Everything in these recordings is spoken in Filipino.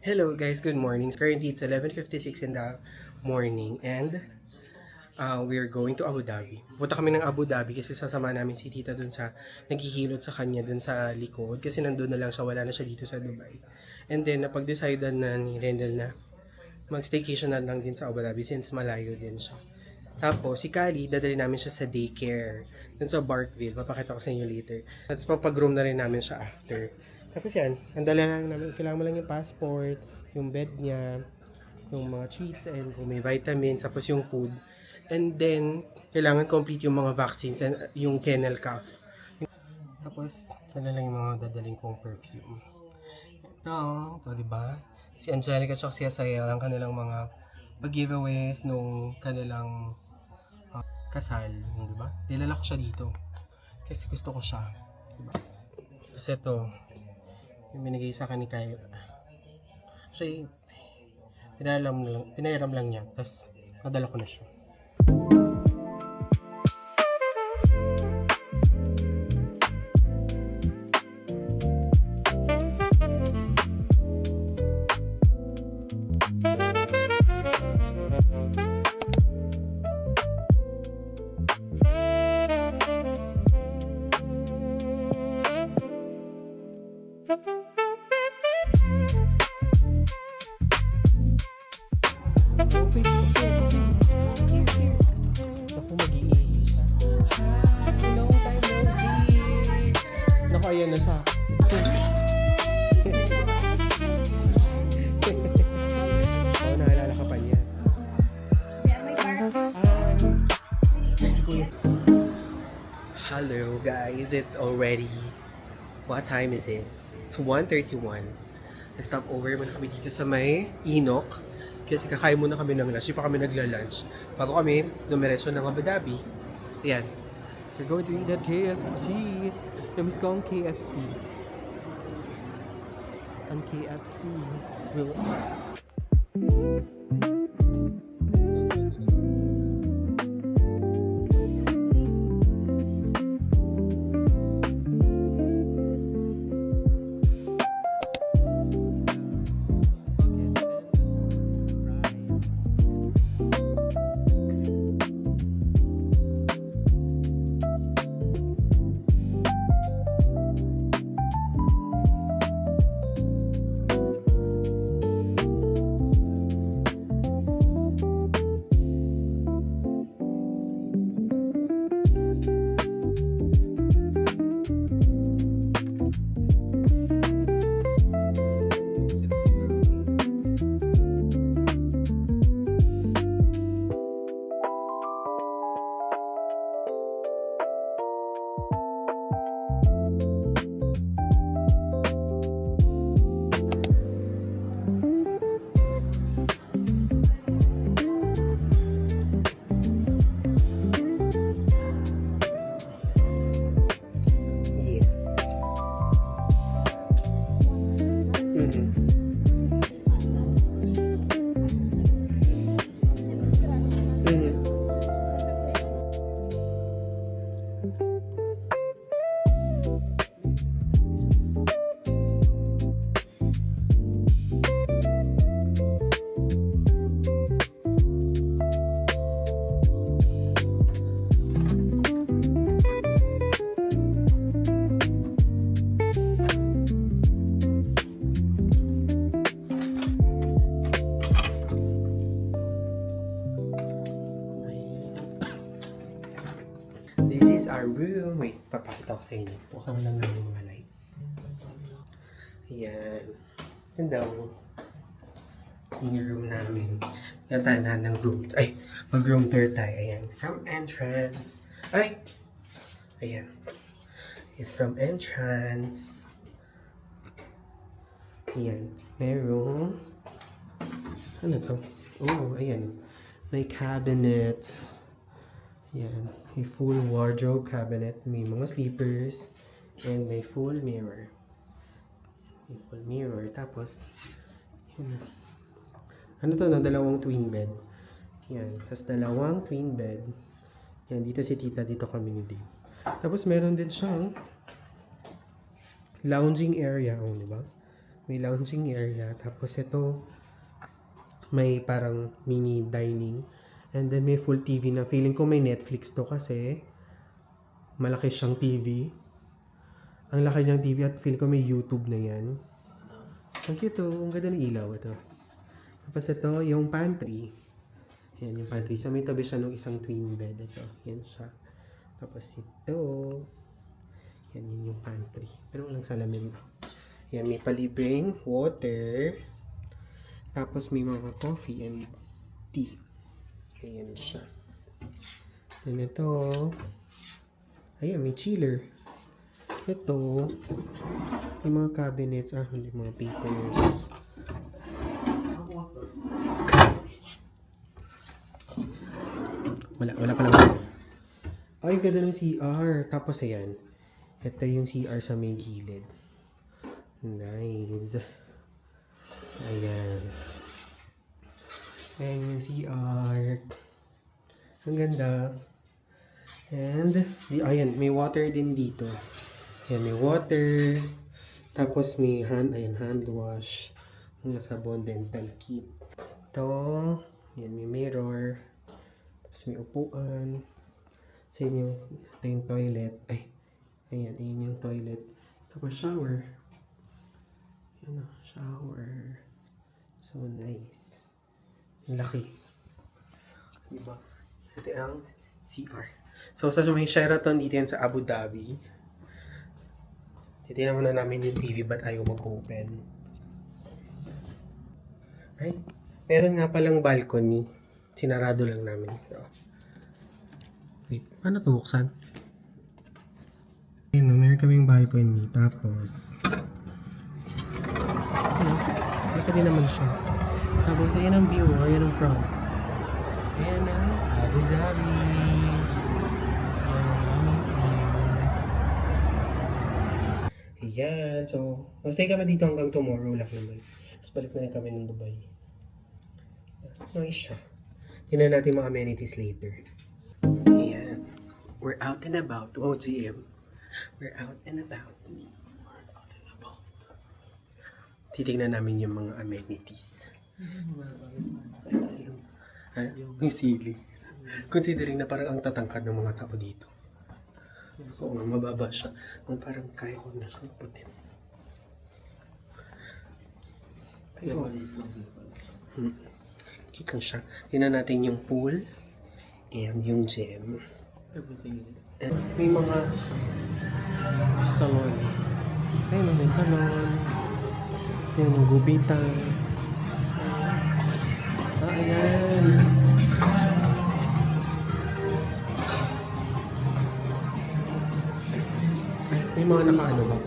Hello guys, good morning. Currently it's 11:56 in the morning and we are going to Abu Dhabi. Punta kami ng Abu Dhabi kasi sasama namin si tita dun sa naghihilot sa kanya dun sa likod kasi nandun na lang siya, wala na siya dito sa Dubai. And then napag-decidean na ni Rendel na mag-staycation na lang din sa Abu Dhabi since malayo din siya. Tapos si Kali, dadali namin siya sa daycare dun sa Barkville. Papakita ko sa inyo later. Tapos papag-room na rin namin siya after. Tapos yan, ang dala lang namin, kailangan mo lang yung passport, yung bed niya, yung mga treats, and kung may vitamins, tapos yung food. And then, kailangan complete yung mga vaccines and yung kennel cough. Tapos, yan lang yung mga dadaling kong perfume. Ito, diba? Si Angelica at si Asaya ang kanilang mga pag-giveaways nung kanilang kasal, diba? Nilala ko siya dito. Kasi gusto ko siya. Diba? Tapos ito, yung binigay sa akin ni Kyla. Kasi, pinairam lang niya. Tapos, nadala ko na siya. Naku, mag-iihi siya. Hi! Long time no see! Naku, ayan na siya. Oo, naalala ka pa niya. Hello guys, it's already... What time is it? It's 1:31. Stop over muna kami dito sa may Inok. Kasi kakain muna kami ng lunch. Di pa kami nagla-lunch. Bago kami dumiretso ng Abu Dhabi. So yan. We're going to eat at KFC. Namiss ko ang KFC. Ang KFC. Will... This is our room. Wait, papakita ko sa inyo. Buksan lang lang yung mga lights. Ayan. Yan daw. Yung room namin. Tatanan ng room. Ay, mag-room tour tayo. Ayan. From entrance. Ay! Ayan. It's from entrance. Ayan. Meron. Ano to? Oh, ayan. May cabinet. Ayan. May full wardrobe cabinet. May mga sleepers. And may full mirror. May full mirror. Tapos, yun. Ano to, no? Dalawang twin bed. Yan. Tapos dalawang twin bed. Yan. Dito si tita. Dito kami ni Dave. Tapos meron din siyang lounging area. Oh, di ba? May lounging area. Tapos ito, may parang mini dining. And then may full TV na. Feeling ko may Netflix to kasi malaki siyang TV. Ang laki niyang TV at feeling ko may YouTube na yan. Ang cute to. Ang ganda ng ilaw ito. Tapos ito, yung pantry. Yan, yung pantry. So may tabi siya ng isang twin bed. Ito, yan siya. Tapos ito, yan yun yung pantry. Pero walang salamin. Yan, may palibing water. Tapos may mga coffee and tea. Ayan siya. And ito, ayan, may chiller. Ito, may mga cabinets. Hindi mga papers. Wala pa lang. Ay, ganda ng CR. Tapos ayan, ito yung CR sa may gilid. Nice. Ayan. Ayan yung CR. Ang ganda. And, ayan, may water din dito. Ayan, may water. Tapos may hand wash. Mga sabon, dental kit. Ito, ayan, may mirror. Tapos may upuan. So, yun yung toilet. Ayan yung toilet. Tapos shower. Ayan o, shower. So nice. Ang laki. Diba? Ito ang CR. So sa may Sheraton dito yan sa Abu Dhabi. Titignan muna namin yung TV ba't ayaw mag-open. Right? Meron nga palang balcony. Sinarado lang namin. So, wait, paano ito buksan? Ayan, meron kaming balcony. Tapos malaki din naman siya. Tapos, ayan ang view. Ayan ang front. Ayan ang Abu Dhabi. Ayan. So, stay kami dito hanggang tomorrow lang naman. Tapos balik na rin kami ng Dubai. Nice siya. Tingnan natin mga amenities later. Ayan. We're out and about. OGM. We're out and about. Titignan namin yung mga amenities. Yung sili. Considering na parang ang tatangkad ng mga tao dito. So, mababa siya. Parang kaya ko na siyang putin. Cute lang siya. Tingnan natin yung pool and yung gym. Everything is. And may mga salon. Ayun, may salon. Yung gubitan. Ayan. May mga nakaano ba?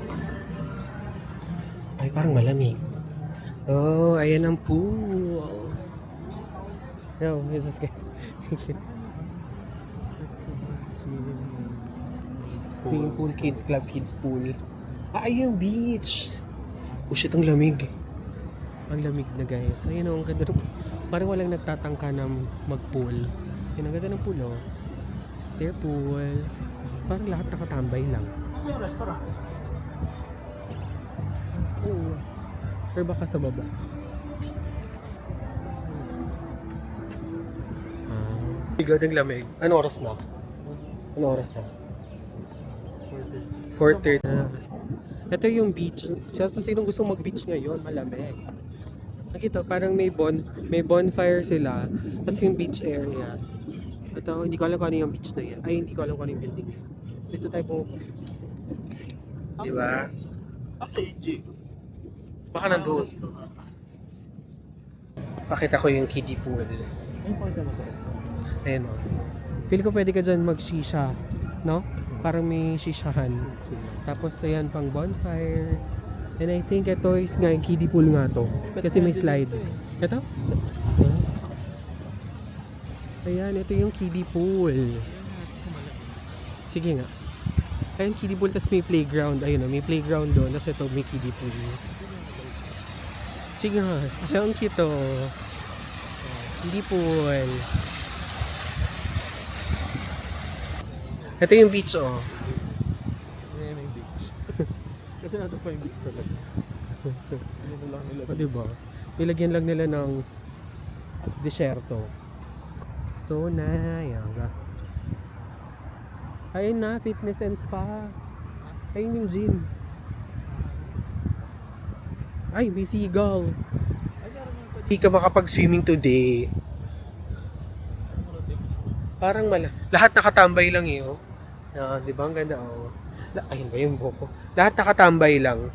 Ay, parang malamig. Oh, ayan ang pool. Yo, Jesus ka. Swimming pool, kids club, kids pool. Ay, yung beach. Oh shit, ang lamig. Ang lamig na guys. Ayun o, ang ganda ng... Parang walang nagtatangka na mag-pool. Ayun, ang ganda ng pool o. Stair pool. Parang lahat nakatambay lang. Oo. Or baka sa baba. Bigod ang lamig. Ano oras na? Ano oras na? 4:30 na. Ito yung beach. So, sinong gusto mag-beach ngayon? Malamig. Nakita, parang may bonfire sila. Tapos yung beach area. Ito, hindi ko alam kung ano yung beach na yan. Ay, hindi ko alam kung ano yung building. Dito tayo po. Diba? Asa EG? Baka nandun. Pakita ko yung kiddie pool. Ayun pa ito. Ayan o. Feel ko pwede ka dyan mag-shisha. No? Parang may shishahan. Tapos ayan pang bonfire. And I think ito is nga yung kiddie pool nga to. Kasi may slide. Ito? Ayan, ito yung kiddie pool. Sige nga. Ayan, kiddie pool, tapos may playground. Ayun o, may playground doon. Tapos ito, may kiddie pool. Sige nga. Ayan, cute o. Kiddie pool. Ito yung beach, oh. Ayan yung beach. Kasi natin pa yung beach talaga. Ano lang nila. O, diba? Nilagyan lang nila ng disyerto. So na, yaga. Ayun na, fitness and spa. Ayun yung gym. Ay, may seagull. Hindi ka makapag-swimming today. Parang lahat nakatambay lang eh, oh. Di ba? Ang ganda, oh. Ayun ba yung buko? Lahat nakatambay lang.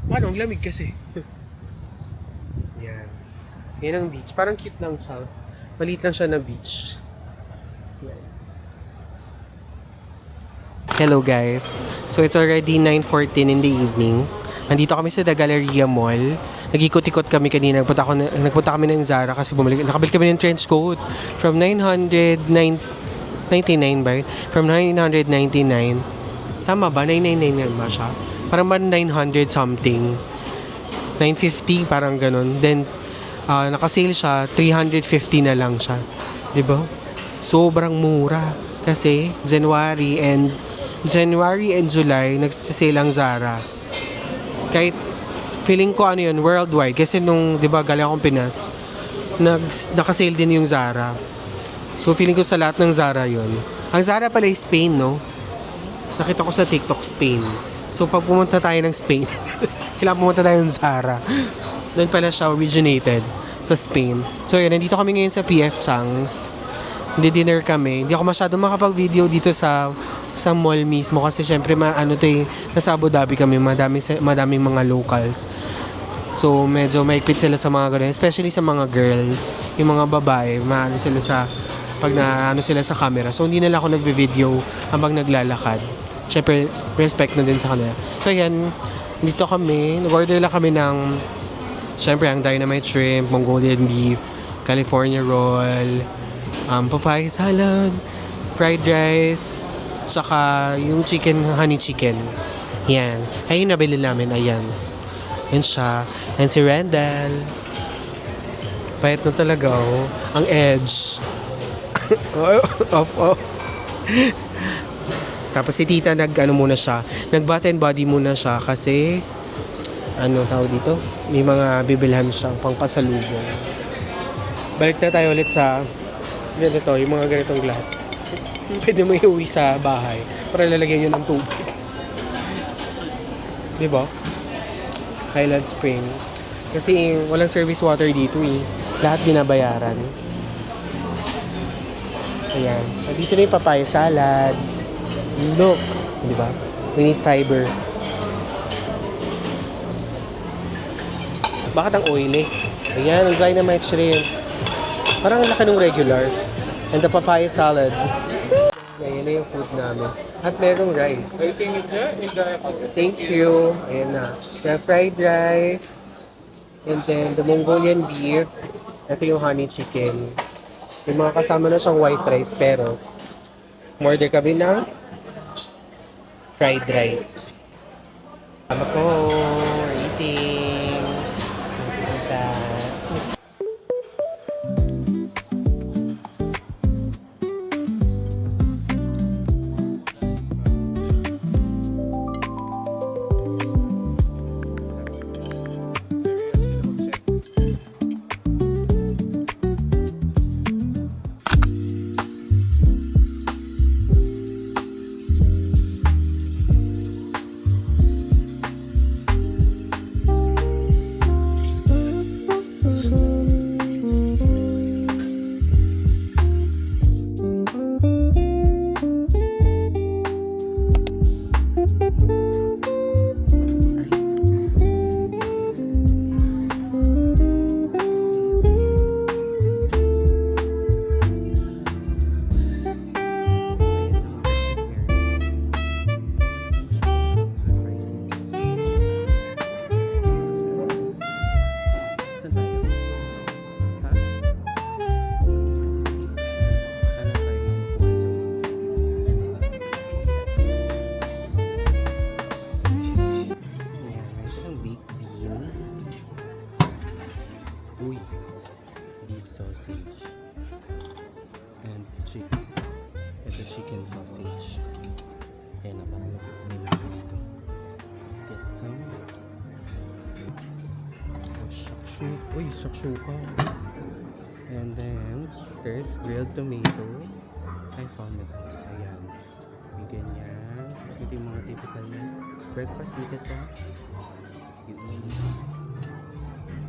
Paano? Ang lamig kasi. Yan. Yan ang beach. Parang cute lang siya. Maliit lang siya na beach. Yan. Hello guys. So it's already 9:14 in the evening. Nandito kami sa The Galleria Mall. Nag-ikot-ikot kami kanina. Nagpunta kami ng Zara kasi nakabili kami ng trench coat. From 999 ba? From 999. Tama ba? 999 ba siya? Parang ba 900 something? 950 parang ganun. Then naka-sale siya, 350 na lang siya. 'Di ba? Sobrang mura kasi January and July nagsisale ang Zara. Kahit feeling ko ano yun, worldwide. Kasi nung, di ba, galing akong Pinas, naka-sale din yung Zara. So, feeling ko sa lahat ng Zara yun. Ang Zara pala is Spain, no? Nakita ko sa TikTok, Spain. So, pag pumunta tayo ng Spain, kailangan pumunta tayo ng Zara. Doon pala siya originated sa Spain. So, yun, nandito kami ngayon sa PF Chang's. Dinner kami. Hindi ako masyadong makapag-video dito sa mall mismo kasi syempre nasa Abu Dhabi kami, madaming mga locals. So medyo maikpit sila sa mga ganun, especially sa mga girls, yung mga babae, maano sila sa pag naano sila sa camera. So hindi nila ako nagvi-video habang naglalakad. Syempre respect na din sa kanila. So yan, dito kami, nag-order lang kami ng syempre ang dynamite shrimp, Mongolian beef, California roll, papaya salad, fried rice, saka yung honey chicken. Yan. Ayun nabili namin. Ayan. Yan siya. And si Randall. Payat na talaga, oh. Ang edge. Off. Tapos si tita muna siya. Nag-bath and body muna siya kasi tawag dito? May mga bibilhan siyang pangpasalubong. Balik na tayo ulit sa ganito, yung mga ganitong glass. Pwede mo iuwi sa bahay para lalagyan nyo ng tubig. Diba? Highland Spring. Kasi walang service water dito eh. Lahat binabayaran. Ayan. Dito na yung papaya salad. Look. Diba? We need fiber. Bakit ang oily? Ayan, ang dynamite shrimp. Parang ang laki ng regular. And the papaya salad. Ayan na yung food namin. At merong rice. Thank you. Ayan na. The fried rice. And then the Mongolian beef. Ito yung honey chicken. Yung mga kasama na siyang white rice. Pero, order kami ng fried rice. Tama ko. Eating. Masita. shoot. Uy, shakshuka. And then, there's grilled tomato. I found it. Ayan. May ganyan. Ito yung mga typical na breakfast dito sa UE.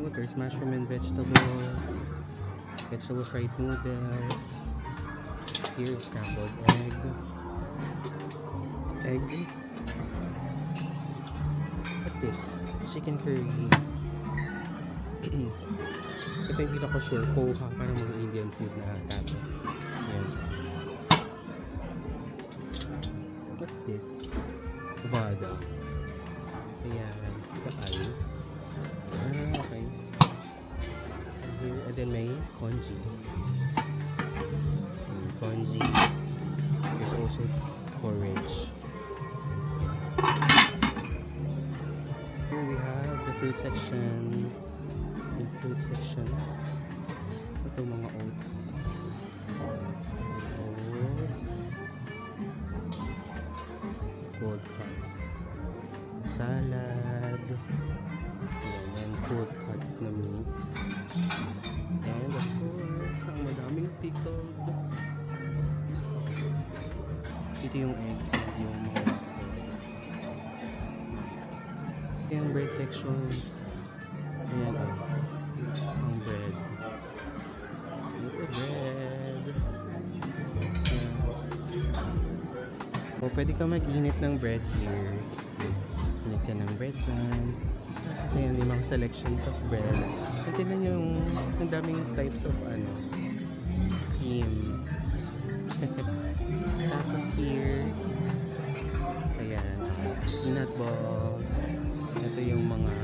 Oh, there's mushroom and vegetable fried noodles. Here's scrambled egg. What's this? Chicken curry. Ito yung hindi ko sure. Poha, parang mga Indian food na tato. Ayan. What's this? Vada. Ayan. Kapal. Okay. And then may congee. Congee. There's also porridge. Here we have the fruit section. Yung fruit section. Ito mga oats. Gold cuts. Salad. Ayan, gold cuts na meat. And of course, ang madaming pickled. Ito yung eggs and yung mga yung bread section. Ayan o. Ang bread. Ito bread. O, pwede ka mag-init ng bread here. Init ka ng bread dyan. Kasi yan yung mga selections of bread. At yun yung ang daming types of cream. Tapos here, ayan, peanut balls. Ito yung mga,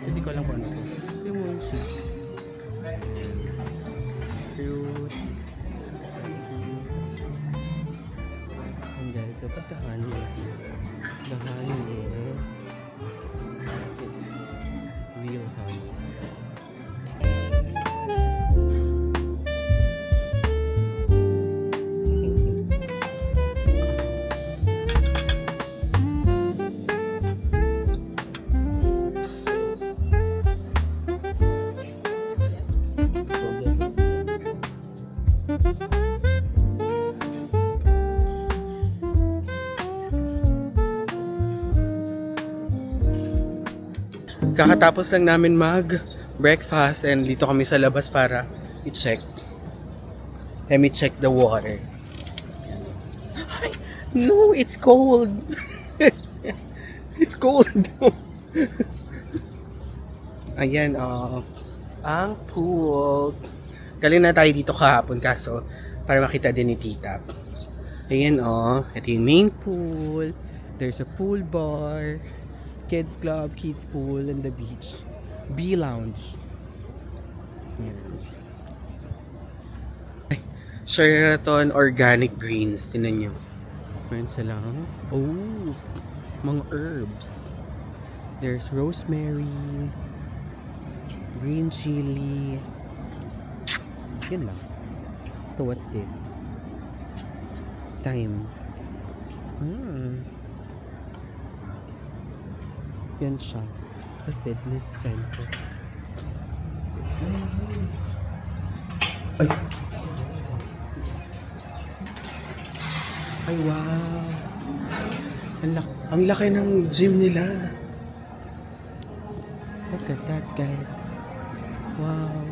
hindi ko alam kung ano ito. Yung munchi. Fruit. And guys, kapag the honey, it's real honey. Kakatapos lang namin mag-breakfast and dito kami sa labas para i-check. Let me check the water. Ay, no, it's cold. It's cold. Ayan, ang pool. Galing na tayo dito kahapon kaso para makita din ni Tita. Ayan, ito yung main pool. There's a pool bar. Kids club, kids pool, and the beach. Bee lounge. Sheraton organic greens. Tinan nyo. Meron silang, mga herbs. There's rosemary, green chili. Yun lang. So what's this? Thyme. Yan siya. The fitness center. Ay! Ay, wow! Ang laki ng gym nila. Look at that, guys. Wow!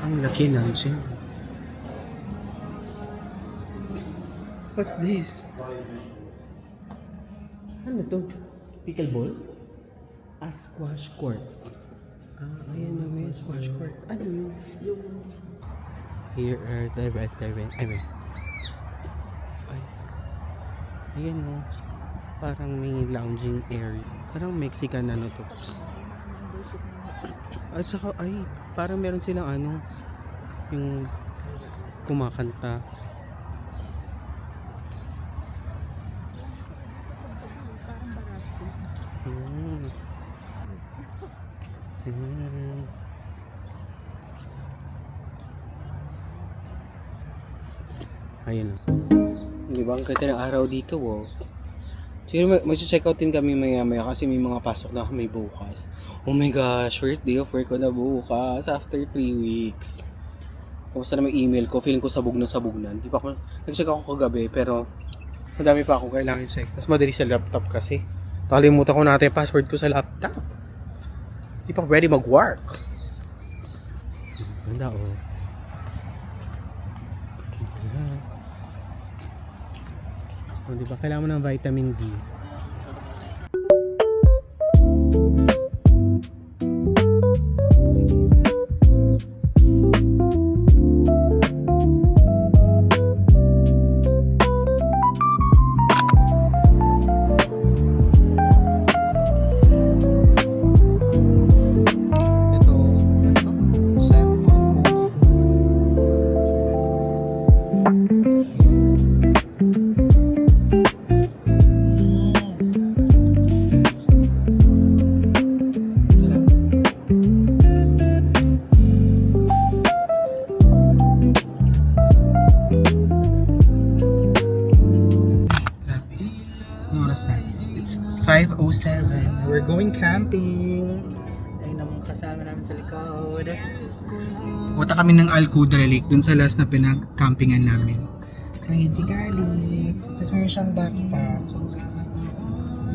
Ang laki ng gym. What's this? Ano to? Pickleball? A squash court. Ayan na may squash court. Ano yung... Here are the restaurant. Ay, ayan o. Parang may lounging area. Parang Mexican to. At saka, parang meron silang yung kumakanta. Ayun. Di ba ang ganda ng araw dito, Ito Siguro mag-check out din kami maya-maya kasi may mga pasok na kami bukas. Oh my gosh, first day of work ko na bukas after 3 weeks. Tapos na may email ko, feeling ko sabog na. Di pa ako, nag-check ako kagabi pero madami pa akong kailangan check. Mas madali sa laptop kasi. Nakalimutan ko natin yung password ko sa laptop. Di pa ako ready mag-work. Ganda oh. Oh, di ba kailangan mo ng vitamin D? It's 5:07. We're going camping. Ayun ang mga kasama namin sa likod. Punta kami ng Alcudra Lake dun sa last na pinag-campingan namin. So yun si Gali. Tapos meron siyang backpack.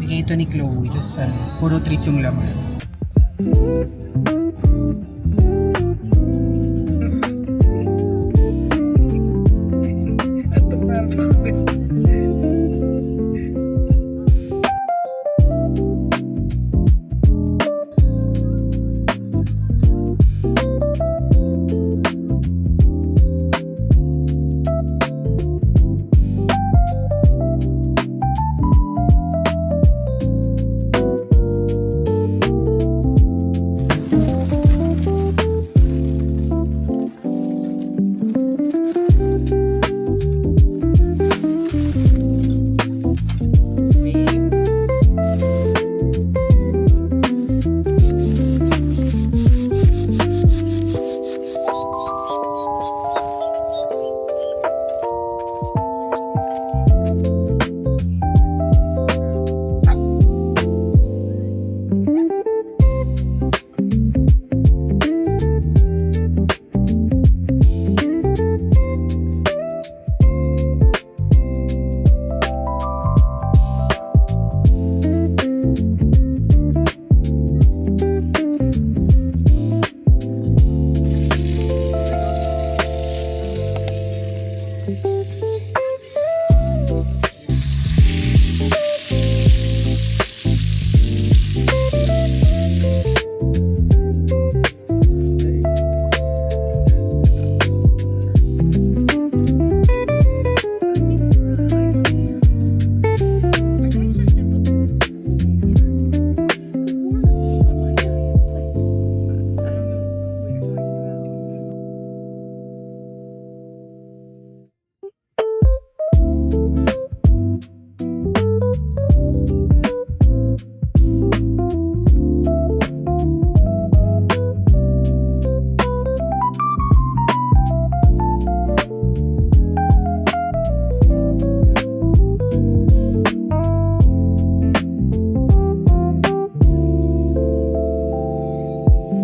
Bigay ito ni Chloe. Tapos puro treats yung laman. Antok na antok.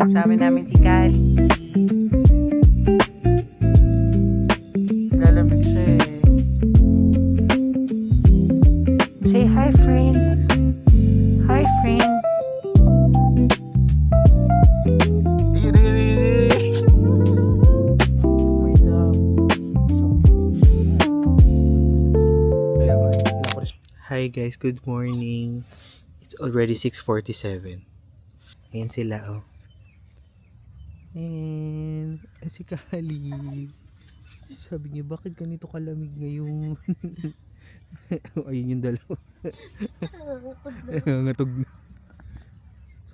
Kasama namin si Kali. Lalamig siya eh. Say hi, friends. Hi, friends. Hi guys, good morning. It's already 6:47. Ayan sila oh. And si Kali. Sabi niya, bakit ganito kalamig ngayon? Ayun yung dalawa. Ngatog na.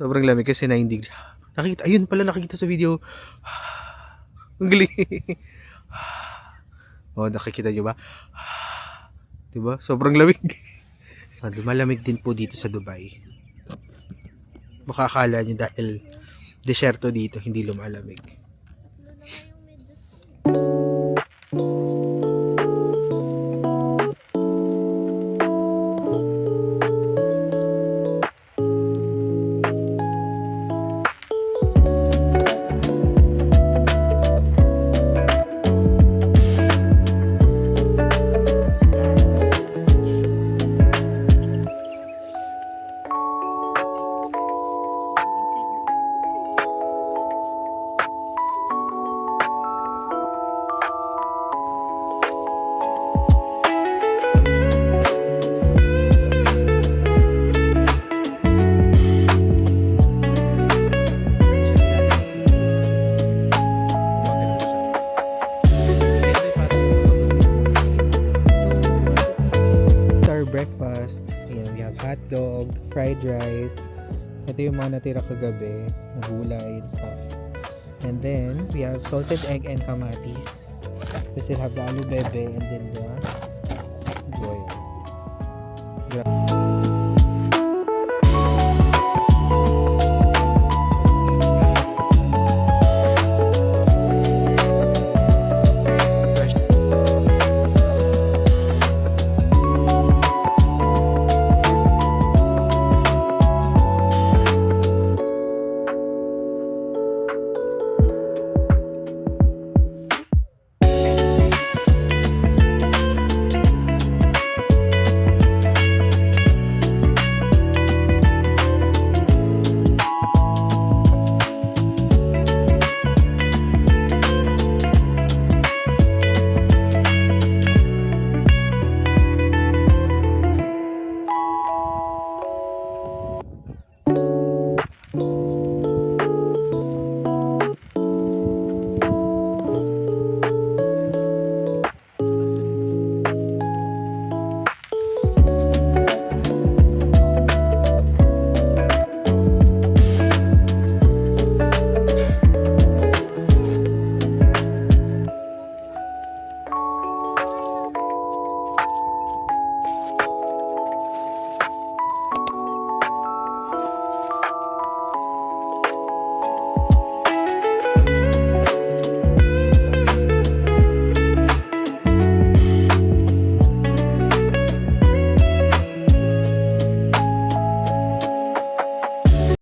Sobrang lamig kasi 9 degrees. Nakikita, ayun pala nakikita sa video. Ang galing. Oh, nakikita niyo ba? Diba? Sobrang lamig. Lumalamig din po dito sa Dubai. Baka akala niyo dahil desyerto dito, hindi lumalamig. fried rice. Ito yung mga natira kagabi, na gulay and stuff. And then, we have salted egg and kamatis. We still have the alu bebe and then the